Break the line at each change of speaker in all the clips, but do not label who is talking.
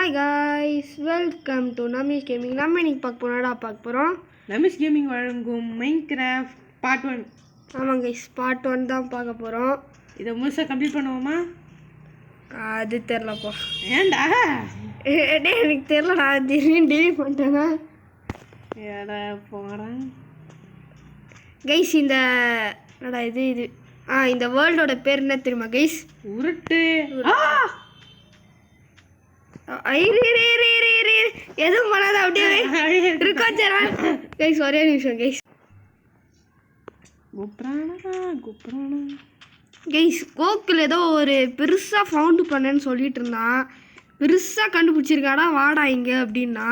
Hi guys, welcome to Namish gaming. நம்ம இன்னைக்கு பார்க்க போகிறோம்
நமீஷ் கேமிங் வழங்கும் மைன்கிராஃப்ட் பார்ட் 1.
ஆமாம் கைஸ், பார்ட் 1 தான் பார்க்க போகிறோம்.
இதை முழுசாக கம்ப்ளீட் பண்ணுவோமா?
அது தெரிலப்பா.
ஏன்டா
எனக்கு தெரில, நான் திடீர்னு டெலிட் பண்ணிட்டேங்க.
ஏடா போகிறேன்
கைஸ். இந்த என்னடா இது இந்த வேர்ல்டோட பேர் என்ன தெரியுமா கைஸ்?
உருட்டு.
எதுவும் பண்ணாத, அப்படியே இருக்கோம் கைஸ். ஒரே நிமிஷம் கைஸ். கைஸ், கோகுல் ஏதோ ஒரு பெருசாக ஃபவுண்டு பண்ணேன்னு சொல்லிட்டு இருந்தான். பெருசாக கண்டுபிடிச்சிருக்காடா, வாடா இங்கே அப்படின்னா.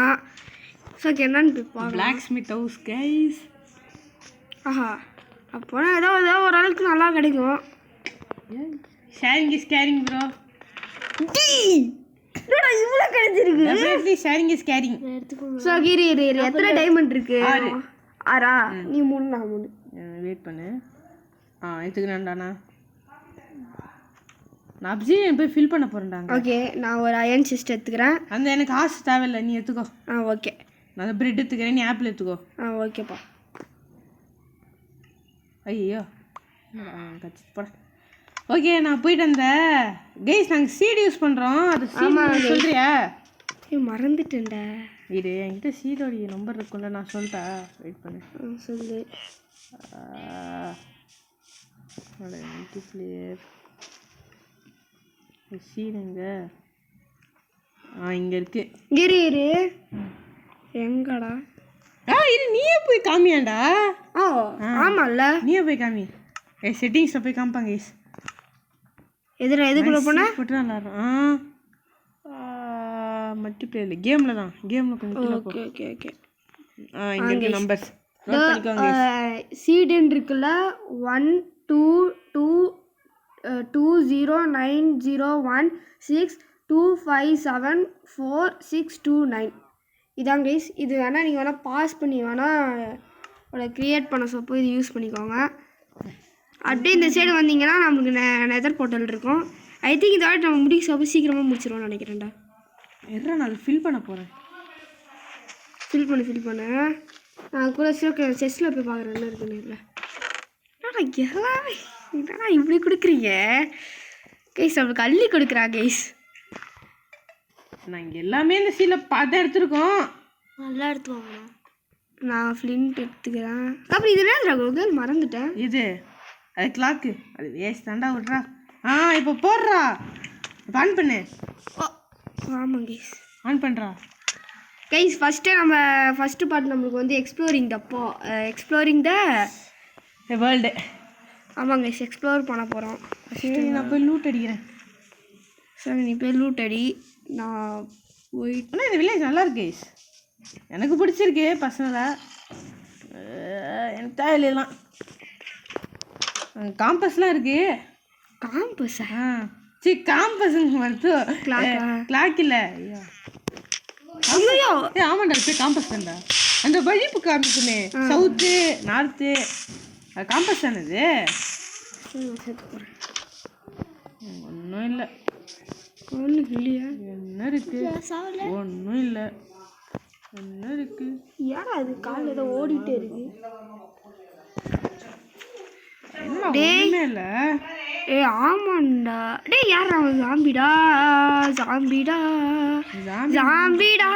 ஸோ என்னன்னு போய்
பிளாக் ஸ்மித் ஹவுஸ் கைஸ்.
ஆஹா, அப்போனா ஏதோ ஓரளவுக்கு நல்லா கிடைக்கும்.
Sharing is caring bro.
இவ்வளோ கிடைச்சிருக்கு.
Definitely sharing is caring.
So இரு எத்தனை டைமண்ட் இருக்கு? 6. நீ 3, நான் 3.
வெயிட் பண்ணு. எடுத்துக்கிறேன்டாண்ணா. நான் அப்சிடியன் போய் ஃபில் பண்ண போகிறேன்டாங்க.
ஓகே, நான் ஒரு அயன் சிஸ்ட் எடுத்துக்கிறேன்.
அந்த எனக்கு காசு தேவையில்லை, நீ எடுத்துக்கோ.
ஓகே.
நான் பிரெட் எடுத்துக்கிறேன், நீ ஆப்பிள் எடுத்துக்கோ.
ஓகேப்பா.
ஐயோ கட்சி போட. ஓகே, நான் போயிட்டு வந்தேன் கைஸ். நாங்கள் சீடு யூஸ் பண்ணுறோம். அது சொல்கிறியா?
மறந்துட்டேன்டா.
இது என்கிட்ட சீடோடைய நம்பர் இருக்கும்ல, நான் சொல்லிட்டா. வெயிட் பண்ணு.
சொல்லு.
மல்டிப்ளேயர் சீடுங்க. இங்கே இருக்கு.
இரு எங்கடா?
இது நீயே போய் காமியாண்டா.
ஆமாம்ல,
நீயே போய் காமி. செட்டிங்ஸில் போய் காமிப்பாங்க கைஸ்.
எதுக்குள்ள போனா
போட்டு நல்லா இருக்கும். மல்டிப்ளேயர் கேமில் தான். கேமில் கொஞ்சம்
ஓகே ஓகே ஓகே.
இங்கே இருக்க நம்பர்ஸ் நோட் பண்ணிக்கோங்க.
சீடுன்னு இருக்குல்ல, 1 2 2 2 0 9 0 1 6 2 5 7 4 6 2 9. இதான் கைஸ். இது வேணால் நீங்கள் வேணால் பாஸ் பண்ணி வேணால் க்ரியேட் பண்ண சொப்போ இது யூஸ் பண்ணிக்கோங்க. அப்படியே இந்த சைடு வந்தீங்கன்னா நமக்கு நெதர் போர்ட்டல் இருக்கும். ஐ திங்க் இந்த வாட்டி நம்ம முடிக்க சொப்போ சீக்கிரமாக முடிச்சிடுவோம்னு நினைக்கிறேன்டா.
நான் அதை ஃபில் பண்ண போகிறேன்.
ஃபில் பண்ணு. நான் கூட செஸ்ஸில் போய் பார்க்குறேன் என்ன இருக்குன்னு. இல்லை எல்லாமே என்னடா இப்படி கொடுக்குறீங்க கைஸ்? நம்மளுக்கு அள்ளி கொடுக்குறா கைஸ்.
நாங்கள் எல்லாமே இந்த சீலில் பார்த்து எடுத்துருக்கோம்.
நல்லா எடுத்துவாங்க. நான் ஃப்ளிண்ட் எடுத்துக்கிறேன். அப்புறம் இது என்ன கோகுல்? மறந்துட்டேன்.
இது அது கிளாக்கு. அது வேஸ்ட் தாண்டா. விட்றா. இப்போ போடுறா. இப்போ ஆன் பண்ணு.
ஆமாம் கைஸ்,
ஆன் பண்ணுறா
கைஸ். ஃபஸ்ட்டு பார்ட் நம்மளுக்கு வந்து எக்ஸ்ப்ளோரிங் த
வேர்ல்டு.
ஆமாம் கைஸ், எக்ஸ்ப்ளோர் பண்ண போகிறோம்.
நான் போய் லூட் அடிக்கிறேன்.
சரி, நீ போய் லூட் அடி. நான் போயிட்டு
ஆனால் இந்த வில்லேஜ் நல்லா இருக்கு கைஸ். எனக்கு பிடிச்சிருக்கு பர்சனலாக. எனக்கு தேவையில்லாம் காம்பஸ்லாம் இருக்கு.
காம்பஸா?
காம்பஸுங்க மட்டும் கிளாக் இல்லை.
ஐயோ
ஆமாண்டா, போய் காம்பஸ் தான்டா. அந்த வழிப்பு காமிக்குமே, சவுத்து நார்த்து, அது காம்பஸ் தானே. இது ஒன்றும் இல்லை.
இல்லையா?
என்ன இருக்கு? ஒன்றும் இல்லை. என்ன இருக்கு?
ஏன்னா அது கால் ஏதோ ஓடிட்டே இருக்கு.
ஒன்றுமே இல்லை.
ஆமாண்டா. யாரா ஜாம்பிடா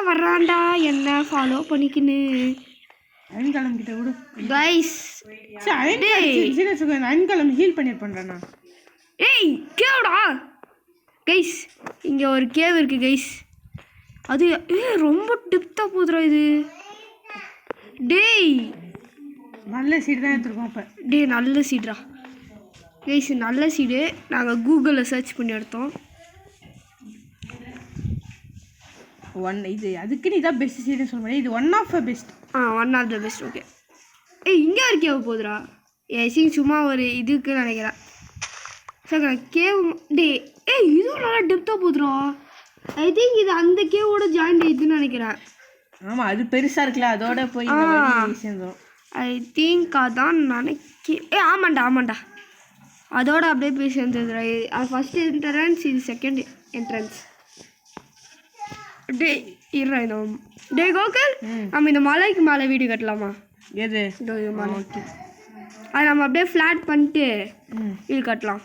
வர்றான்டா, என்ன ஃபாலோ பண்ணிக்கின்னு.
அயன்காலம் கிட்ட விடு
கைஸ்.
அயன்காலம் ஹீல் பண்ணிருப்பேன்டா.
கேவுடா கைஸ். இங்கே ஒரு கேவ் இருக்கு கைஸ். அது ரொம்ப டெப்த்தாக போதுரா இது.
நல்ல சீடு தான் எடுத்துருக்கோம். இப்போ
நல்ல சீடுரா கைஸ், நல்ல சீடு. நாங்கள் கூகுளில் சர்ச் பண்ணி எடுத்தோம்.
இது அதுக்குன்னு இதான் பெஸ்ட் சீடுன்னு சொல்ல முடியாது. இது one of the best.
One of the best. Okay. இங்கே ஒரு கேவ் போகுதுரா. சும்மா ஒரு இதுக்கு நினைக்கிறேன். சார் கேவ் இதுவும் நல்லா டெப்த்தாக போகுதுரா. ஐ திங்க் இது அந்த கேவோட ஜாயின் ஆயிடுதுன்னு நினைக்கிறேன்.
ஆமாம், அது பெருசாக இருக்குல்ல, அதோட போய் சேர்ந்தோம்.
ஐ திங்க் அதான் ஆமாண்டா. அதோட அப்படியே போய் சேர்ந்துடுறா. அது ஃபஸ்ட் என்ட்ரன்ஸ், இது செகண்ட் என்ட்ரன்ஸ். டே இருடா இந்த டே கோகுல் நம்ம இந்த மலைக்கு மேலே வீடு கட்டலாமா?
எது
இதோ இது மலை. அது நம்ம அப்படியே ஃப்ளாட் பண்ணிட்டு வீடு கட்டலாம்.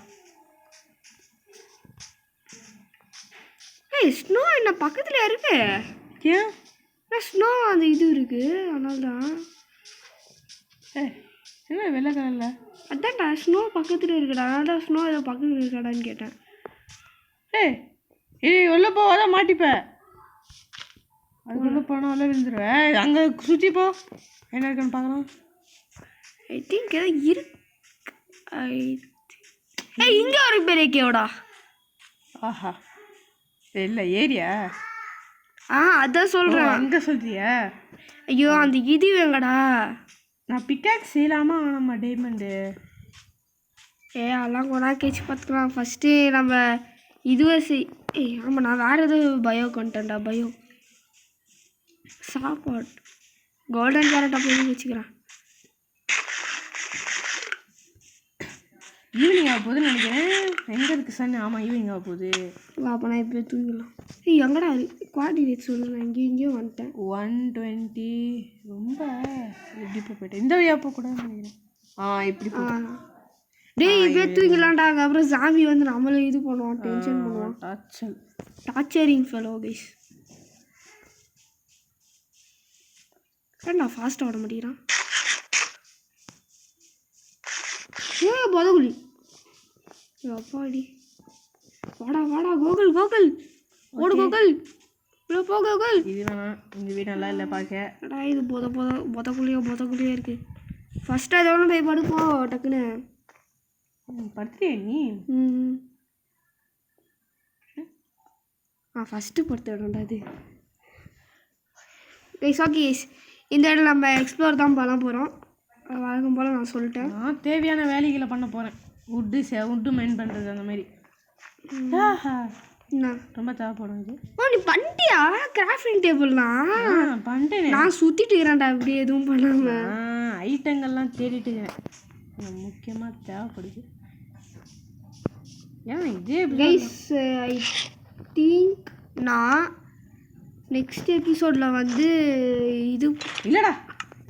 ஏய் ஸ்னோ என்ன பக்கத்தில் இருக்கு.
ஏன்
ஸ்னோ அந்த இது இருக்கு அதனால தான்.
என்ன வெள்ளை கலரில்?
அதான்டா ஸ்னோ பக்கத்தில் இருக்குடா, அதனால தான் ஸ்னோ ஏதோ பக்கத்தில் இருக்காடான்னு கேட்டேன்.
ஏய் உள்ள போவாதான் மாட்டிப்ப. அதுக்குள்ளே போனால் உள்ள விழுந்துருவேன். அங்கே சுற்றி போ, என்ன இருக்குன்னு பார்க்கலாம்.
ஐ திங்க் ஏதோ இருக்கு. ஏய் இங்கே ஒரு பெரிய கேவடா.
ஆஹா இல்லை ஏரியா.
அதான் சொல்கிறேன்.
அங்கே சொல்றியா?
ஐயோ அந்த இது எங்கடா?
நான் பிக்காக்ஸ் செய்யலாமா வேணாமா டைமண்டு?
அதெல்லாம் கொண்டா கேச்சு பார்த்துக்கலாம். ஃபஸ்ட்டு நம்ம இதுவே ஆமாம் நான் வேறு எதுவும் பயோ கண்டா பயோ சாப்பாடு கோல்டன் கேரட் அப்படின்னு வச்சுக்கிறேன்.
ஈவினிங் ஆக போகுதுன்னு நினைக்கிறேன். எங்கே இருக்குது சன்? ஆமாம் ஈவினிங் ஆக போகுது.
அப்போ நான் இப்போ தூங்கிடலாம். எங்கடா குவார்டினேட் சொல்லு, நான் இங்கேயும் வந்துட்டேன்.
120 ரொம்ப எப்படி போயிட்டேன். இந்த வழியாக போகக்கூடாதுன்னு நினைக்கிறேன். இப்படி
டேய் இப்போ தூங்கிடலாம்டா. அப்புறம் சாமி வந்து நம்மளே இது பண்ணுவோம், டென்ஷன் பண்ணுவோம். Torturing fellow guys. நான் ஃபாஸ்ட்டாக ஓட முடியுறான். பொதகுலி அப்பாடி. வாடா வாடா கோகுல் கோகுல் ஓடு கோகுல். இவ்வளோ போ கோகுல்.
இது வேணாம், இந்த வீடு நல்லா இல்லை பார்க்க.
இது பொதக்குழியோ இருக்குது. ஃபஸ்ட்டு அதை ஒன்று போய் படுப்போ டக்குன்னு.
படுத்துறியா நீ?
ஃபஸ்ட்டு படுத்து விடண்டா இது. கைஸ் ஓகே இந்த இடம் நம்ம எக்ஸ்ப்ளோர் தான் பண்ண போகிறோம். வழக்கம் போல் நான் சொல்லிட்டேன்.
நான் தேவையான வேலைகளை பண்ண போகிறேன். உட்டு மைண்ட் பண்ணுறது அந்த மாதிரி.
என்ன
ரொம்ப தேவைப்படும் இது.
நீ பண்ணிட்டியா கிராஃப்டிங் டேபிள்லாம்?
பண்ணிட்டேன்.
நான் சுற்றிட்டு இருக்கிறேன்டா அப்படி எதுவும் பண்ணாமல்.
ஐட்டங்கள்லாம் தேடிட்டு இருக்கிறேன். முக்கியமாக தேவைப்படுது. ஏன் இதே
கைஸ் ஐ திங்க் நான் நெக்ஸ்ட் எபிசோடில் வந்து இது
இல்லைடா,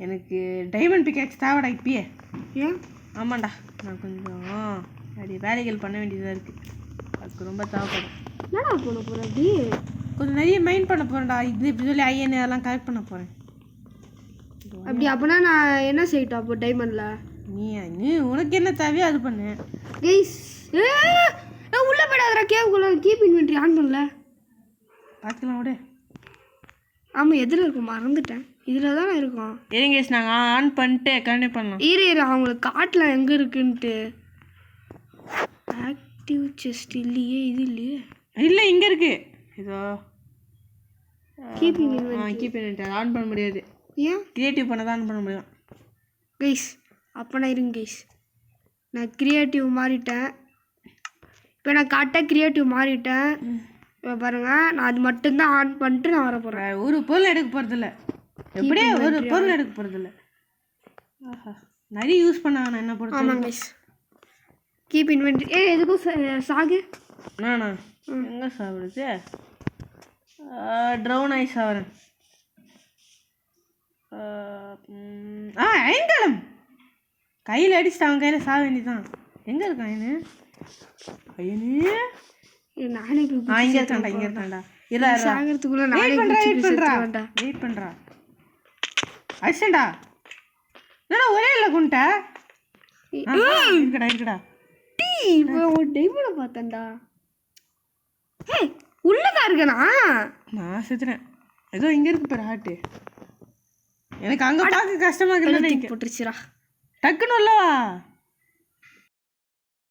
எனக்கு டைமண்ட் பிக்காக்ஸ் தேவைடா இப்பயே.
ஏன்?
ஆமாண்டா, நான் கொஞ்சம் நிறைய வேலைகள் பண்ண வேண்டியதாக இருக்குது. அதுக்கு ரொம்ப தேவைப்படும்.
என்னடா பண்ண போகிறேன்? அப்படி
கொஞ்சம் நிறைய மைண்ட் பண்ண போகிறேன்டா. இது இப்படி சொல்லி ஐஎன் அதெல்லாம் கலெக்ட் பண்ண போகிறேன்.
அப்படி அப்படின்னா நான் என்ன செய்யட்டும் அப்போ டைமண்டில்?
நீ உனக்கு என்ன தேவையோ அது பண்ணு.
கைஸ் உள்ளே போயிடாதரா கேவுக்குள்ள. கீப் இன்வென்ட்ரி ஆன் பண்ணல.
பார்த்துக்கலாம் விடு.
ஆமாம் எதில் இருக்கும் மறந்துட்டேன். இதில் தானே இருக்கும்.
சரிங்க நாங்கள் ஆன் பண்ணிட்டு கண்டினியூ பண்ணலாம்.
இரு அவங்களுக்கு காட்டலாம் எங்கே இருக்குன்ட்டு. ஆக்டிவ் செஸ்ட் இல்லையே. இது இல்லையே.
இல்லை இங்கே இருக்குது. இதோ
கீப்
இன்வென்ட்ரி ஆன் பண்ண முடியாது.
ஏன்?
கிரியேட்டிவ் பண்ண தான் ஆன் பண்ண முடியும்.
கைஸ் அப்போ நான் இருங்க கைஸ், நான் க்ரியேட்டிவ் மாறிட்டேன். இப்போ நான் கரெக்டாக க்ரியேட்டிவ் மாறிட்டேன். இப்போ பாருங்கள், நான் அது மட்டும்தான் ஆன் பண்ணிட்டு நான் வர போகிறேன்.
ஒரு பொருள் எடுக்க போகிறதில்ல. எப்படியே ஒரு பொருள் எடுக்க போகிறதில்ல. நிறைய யூஸ் பண்ண வேணாம் என்ன பொறுத்த.
ஆமாம் கைஸ் கீப் இன்வென்ட்ரி. எதுக்கும் சாகு
நானா எங்கே சாப்பிடுது? ட்ரௌன் ஆகி சாப்பிட்றேன். ஐங்கலம் கையில் அடிச்சுட்டு அவன் கையில் சாக வேண்டியதான். எங்கே இருக்கான் ஐயனு? ஐயனு
நானே
இங்கே இருக்காண்டா.
சாகிறதுக்குள்ள
வெயிட் பண்ணுறா. அடிச்சண்டா. என்னடா ஒரே இல்லை குண்டா? இருக்கடா.
இப்போ ஒரு டைமோட பார்த்தேன்டா. உள்ளதான் இருக்கனா?
நான் செத்துறேன். ஏதோ இங்கே இருக்கு பாரு ஹார்ட்டு. எனக்கு அங்கே பார்க்க கஷ்டமாக இருக்கு.
போட்டுருச்சுரா
டக்குன்னு உள்ளவா?